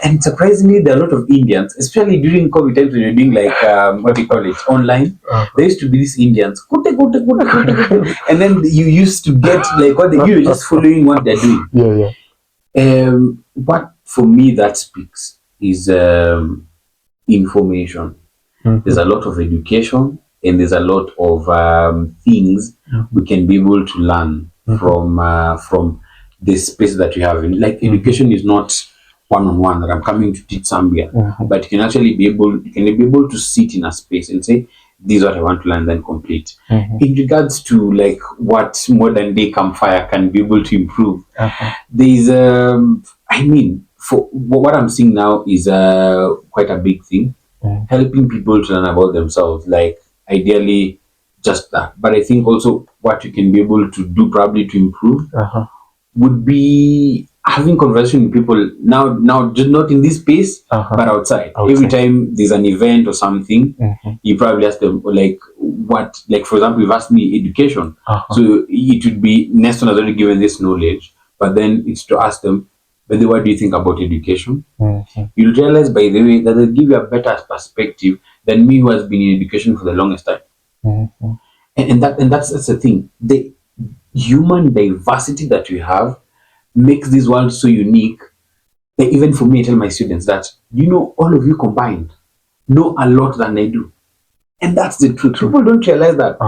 And surprisingly, there are a lot of Indians, especially during COVID times when you're doing, like, what do you call it, online. There used to be these Indians, and then you used to get, like, what you're just following what they're doing. What for me that speaks is information. There's a lot of education, and there's a lot of things we can be able to learn from the space that we have. Like education is not one-on-one that I'm coming to teach somewhere, but you can actually be able to sit in a space and say, this is what I want to learn, then complete. In regards to like what modern day campfire can be able to improve, there's I mean, for what I'm seeing now is quite a big thing, helping people to learn about themselves, like ideally just that. But I think also what you can be able to do probably to improve would be having conversation with people now just not in this space but outside. Every time there's an event or something, you probably ask them like what, like for example, you've asked me education, so it would be Neston has already given this knowledge, but then it's to ask them, but then what do you think about education? You'll realize by the way that they'll give you a better perspective than me who has been in education for the longest time. And that's the thing. The human diversity that we have makes this world so unique that even for me, I tell my students that, all of you combined know a lot than I do. And that's the truth. People don't realize that.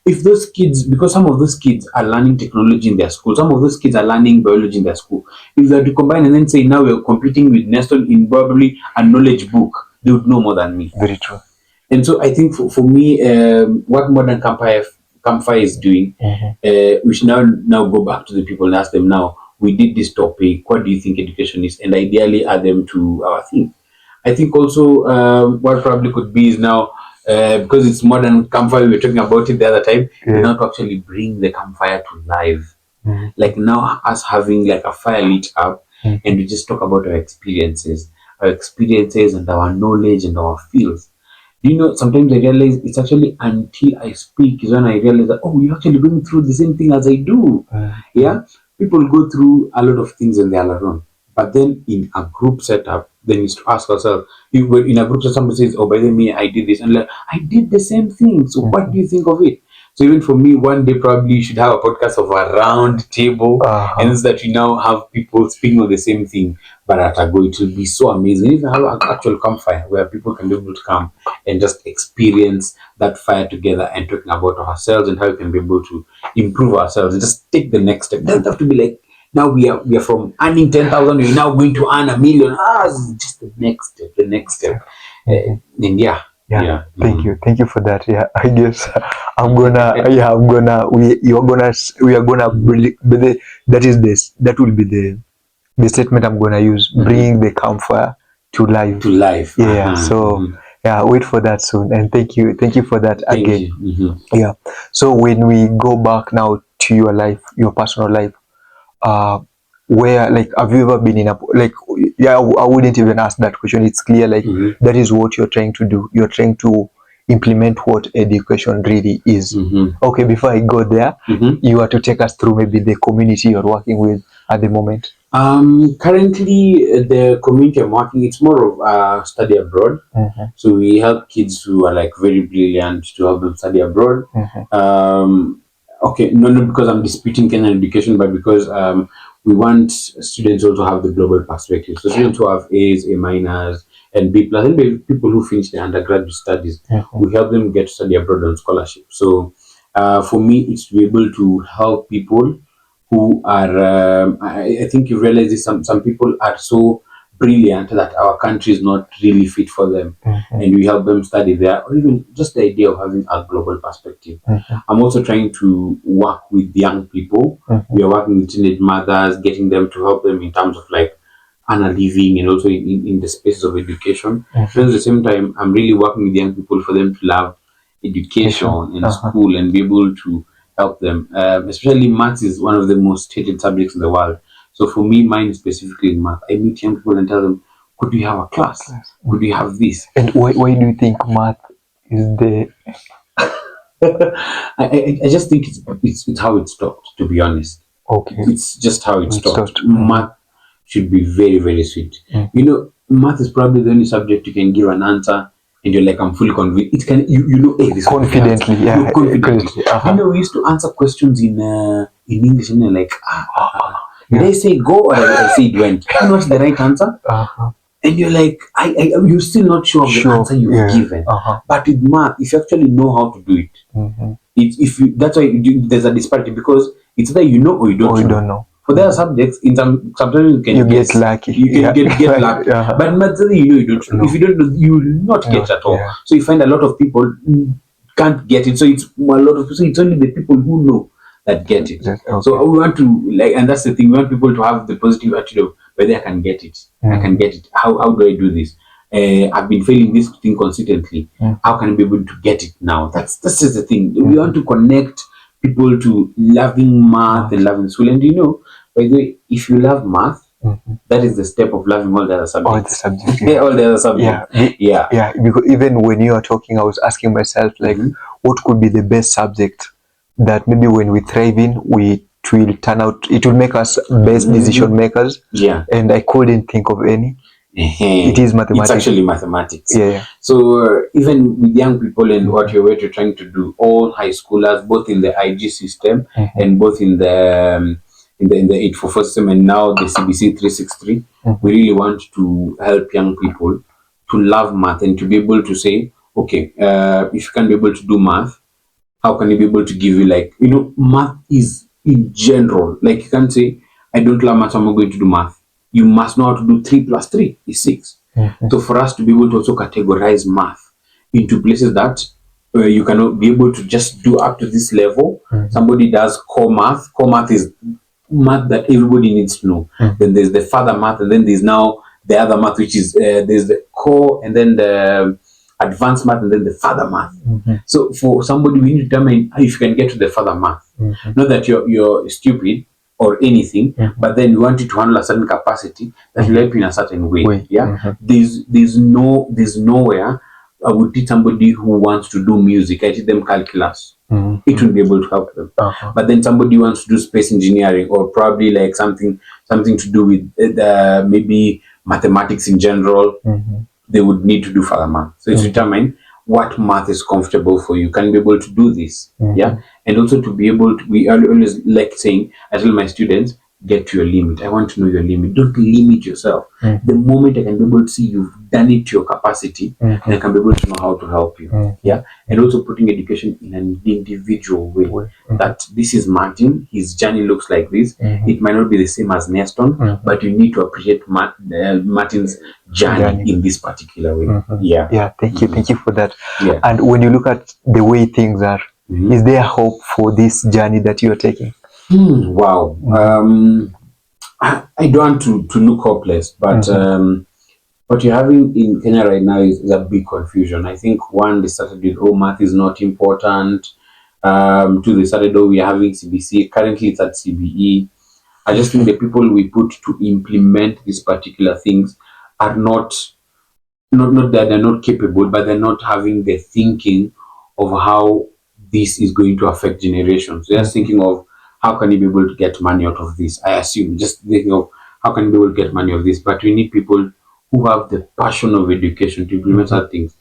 If those kids, because some of those kids are learning technology in their school, some of those kids are learning biology in their school, if they are to combine and then say, now we're competing with Neston in probably a knowledge book, they would know more than me. Very true. And so I think for me, what Modern Campfire is doing, we should now go back to the people and ask them, now, we did this topic, what do you think education is? And ideally add them to our thing. I think also what probably could be is now, because it's Modern Campfire, we were talking about it the other time, now to actually bring the campfire to life. Like now us having like a fire lit up, and we just talk about our experiences and our knowledge and our feels. Sometimes I realize it's actually until I speak is when I realize that, oh, you're actually going through the same thing as I do. People go through a lot of things when they are alone. But then in a group setup, then you ask ourselves, in a group setup, somebody says, oh, by the way, I did this. And like, I did the same thing. So what do you think of it? So even for me, one day probably you should have a podcast of a round table, and it's that we now have people speaking on the same thing, but at a go, it will be so amazing. If you have an actual campfire where people can be able to come and just experience that fire together and talking about ourselves and how we can be able to improve ourselves and just take the next step. It doesn't have to be like, now we are from earning 10,000, we're now going to earn 1 million. It's just the next step. And Thank you for that. I guess that will be the statement I'm gonna use. Bring the campfire to life. Wait for that soon. And thank you for that again. So when we go back now to your life, your personal life, where, like, have you ever been in a, like, I wouldn't even ask that question. It's clear, like, that is what you're trying to do. You're trying to implement what education really is. Okay, before I go there, you are to take us through maybe the community you're working with at the moment. Currently, the community I'm working, it's more of study abroad. So we help kids who are like very brilliant to help them study abroad. Okay, not because I'm disputing Kenyan education, but because we want students also to have the global perspective. So students who have A's, A minors, and B plus, and maybe people who finish their undergraduate studies, we help them get to study abroad on scholarship. So for me, it's to be able to help people who are, I think you realize this, some people are so brilliant that our country is not really fit for them, and we help them study there, or even just the idea of having a global perspective. I'm also trying to work with young people. We are working with teenage mothers, getting them to help them in terms of like earn a living, and also in the spaces of education. And at the same time, I'm really working with young people for them to love education and school and be able to help them. Especially maths is one of the most hated subjects in the world. So for me, mine specifically in math, I meet young people and tell them, could we have a class? Could we have this? And why do you think math is the... I just think it's how it stopped, to be honest. Okay. It's just how it stopped. Math should be very, very sweet. Math is probably the only subject you can give an answer and you're like, I'm fully convinced. It can, hey, this confidently, confidently. We used to answer questions in English and like, did I say go or did I say it went? What's the right answer? and you're like, you're still not sure of the answer you've given. But with math, if you actually know how to do it, if you, that's why there's a disparity, because it's either you know or you don't know. For their subjects, in sometimes you can get lucky. You can get lucky. But maths, you know you don't know. If you don't know, you will not get at all. So you find a lot of people can't get it. So it's a lot of, so it's only the people who know that get it. So we want to, like, and that's the thing, we want people to have the positive attitude of whether I can get it. I can get it. How do I do this? I've been failing this thing consistently. How can I be able to get it now? That's just the thing. We want to connect people to loving math and loving school. And you know, by the way, if you love math, that is the step of loving all the other subjects. All the subjects. All the other subjects. Yeah. Because even when you are talking, I was asking myself, like, what could be the best subject that maybe when we thrive in, it will turn out, it will make us best decision makers. And I couldn't think of any. It is mathematics. It's actually mathematics. So even with young people and what you're trying to do, all high schoolers, both in the IG system and both in the 844 system and now the CBC 363, we really want to help young people to love math and to be able to say, okay, if you can be able to do math, how can you be able to give you, like, you know, math is in general, like, you can't say, I don't love math, so I'm not going to do math. You must know how to do 3 plus 3 is 6. So for us to be able to also categorize math into places that you cannot be able to just do up to this level. Somebody does core math. Core math is math that everybody needs to know. Then there's the further math, and then there's now the other math, which is there's the core, and then the advanced math, and then the further math. So for somebody, we need to determine if you can get to the further math. Not that you're stupid or anything, but then you want it to handle a certain capacity that will help you in a certain way. There's nowhere I would teach somebody who wants to do music, I teach them calculus. It will be able to help them. But then somebody wants to do space engineering, or probably like something to do with maybe mathematics in general, they would need to do further math. So it's determine what math is comfortable for you. Can be able to do this. And also to be able to, we always like saying, I tell my students, get to your limit. I want to know your limit. Don't limit yourself. The moment I can be able to see you've done it to your capacity, then I can be able to know how to help you. And also putting education in an individual way. That this is Martin, his journey looks like this. It might not be the same as Neston, but you need to appreciate Martin's journey in this particular way. Thank you for that. And when you look at the way things are, is there hope for this journey that you're taking? Wow. I don't want to look hopeless, but what you're having in Kenya right now is a big confusion. I think one, they started with, oh, math is not important. Two, they started, oh, we are having CBC. Currently, it's at CBE. I just think the people we put to implement these particular things are not that they're not capable, but they're not having the thinking of how this is going to affect generations. They're thinking of, how can you be able to get money out of this? I assume just thinking of how can you be able to get money out of this, but we need people who have the passion of education to implement other things.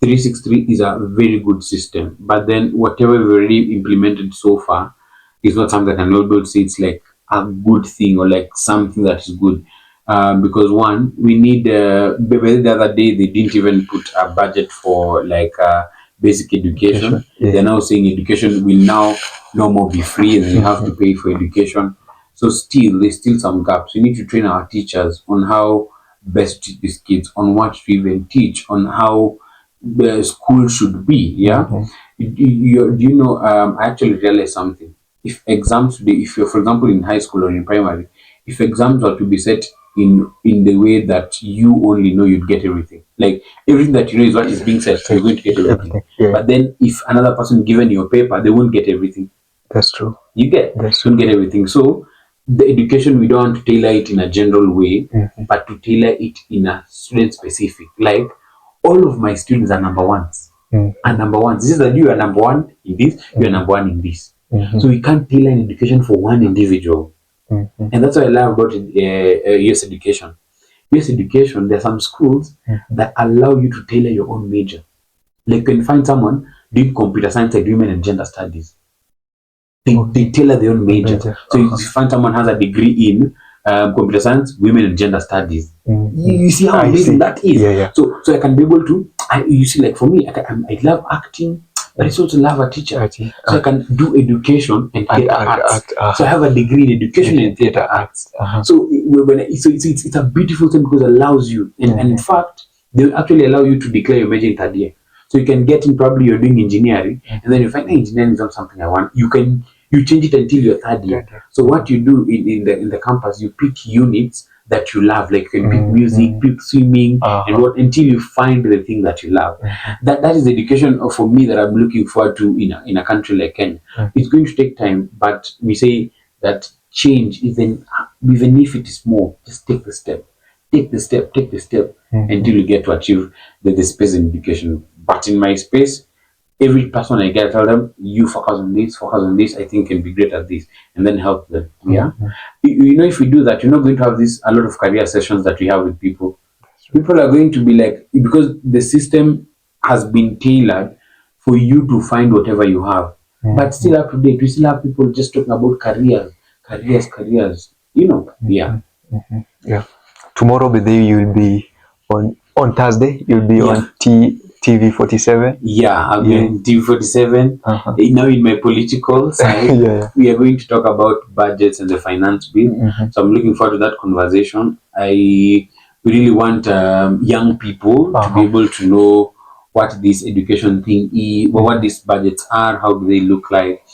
363 is a very good system, but then whatever we've already implemented so far is not something that I'm not able to say it's like a good thing or like something that is good. Because one, we need the other day they didn't even put a budget for like basic education. They're now saying education will now no more be free and you have to pay for education. So still, there's still some gaps. We need to train our teachers on how best to teach these kids, on what to even teach, on how the school should be. You know, I actually realized something. If exams today, if you're, for example, in high school or in primary, if exams are to be set in the way that you only know, you'd get everything. Like everything that you know is what is being said, so you're going to get everything. But then if another person given your paper, they won't get everything. That's true. You don't get everything. So the education, we don't want to tailor it in a general way, but to tailor it in a student specific. Like all of my students are number ones. And number ones. This is that you are number one in this, you are number one in this. So we can't tailor an education for one individual. And that's what I love about US education. US education, there are some schools that allow you to tailor your own major. Like you can find someone doing computer science, like women and gender studies. They tailor their own major. So if you find someone has a degree in computer science, women and gender studies. You see how amazing that is. So I can be able to, you see, like for me, I love acting, but I also love a teacher. So I can do education and theater arts. So I have a degree in education and theater arts. So it's a beautiful thing because it allows you, and in fact, they actually allow you to declare your major in third year. So you can get in, probably you're doing engineering, and then you find engineering is not something I want. You change it until your third year. So what you do in the campus, you pick units that you love, like you can pick music, pick swimming, and what, until you find the thing that you love. That is the education for me that I'm looking forward to in a country like Kenya. It's going to take time, but we say that change, even if it is small, just take the step. Take the step until you get to achieve the space in education. But in my space, every person I get, I tell them, you focus on this, I think can be great at this, and then help them. Yeah. You know, if we do that, you're not going to have a lot of career sessions that we have with people. People are going to be like, because the system has been tailored for you to find whatever you have. But still up to date, we still have people just talking about careers. You know, yeah. Tomorrow, you'll be on Thursday. You'll be on TV 47. Yeah, I'll be on TV 47. Now in my political side, we are going to talk about budgets and the finance bill. So I'm looking forward to that conversation. We really want young people to be able to know what this education thing is, what these budgets are, how do they look like.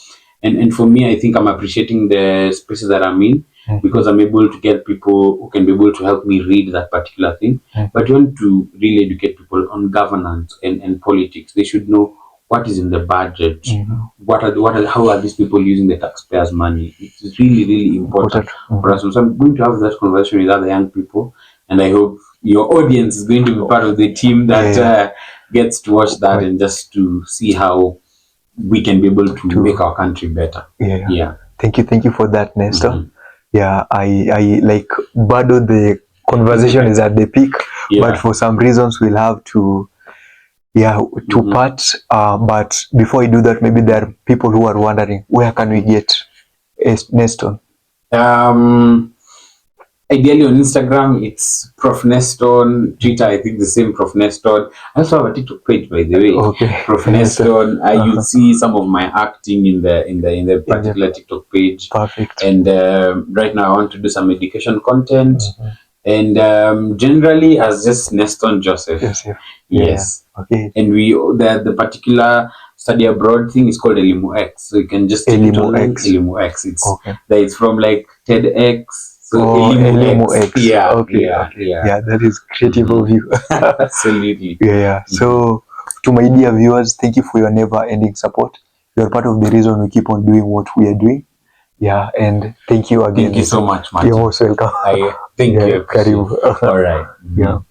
And for me, I think I'm appreciating the spaces that I'm in, because I'm able to get people who can be able to help me read that particular thing. But you want to really educate people on governance and politics. They should know what is in the budget, how are these people using the taxpayers' money. It's really, really important for us. So I'm going to have that conversation with other young people, and I hope your audience is going to be part of the team that gets to watch that and just to see how we can be able to make our country better. Thank you for that, Neston. I like Bado, the conversation is at the peak, but for some reasons we'll have to part. But before we do that, maybe there are people who are wondering, where can we get Neston? Ideally on Instagram, it's Prof Neston. Twitter, I think the same, Prof Neston. I also have a TikTok page, by the way. Prof Neston. You see some of my acting in the particular TikTok page. Perfect. And right now I want to do some education content. And generally as just Neston Joseph. Yes. Okay. And the particular study abroad thing is called Elimu X. So you can just Elimu X. Elimu X. It's from like TEDx. So Elimu X. Yeah, that is creative of you. Absolutely. So to my dear viewers, thank you for your never-ending support. You are part of the reason we keep on doing what we are doing. And thank you again. Thank you so much, Martin. You're most welcome. Thank you. Karibu. All right.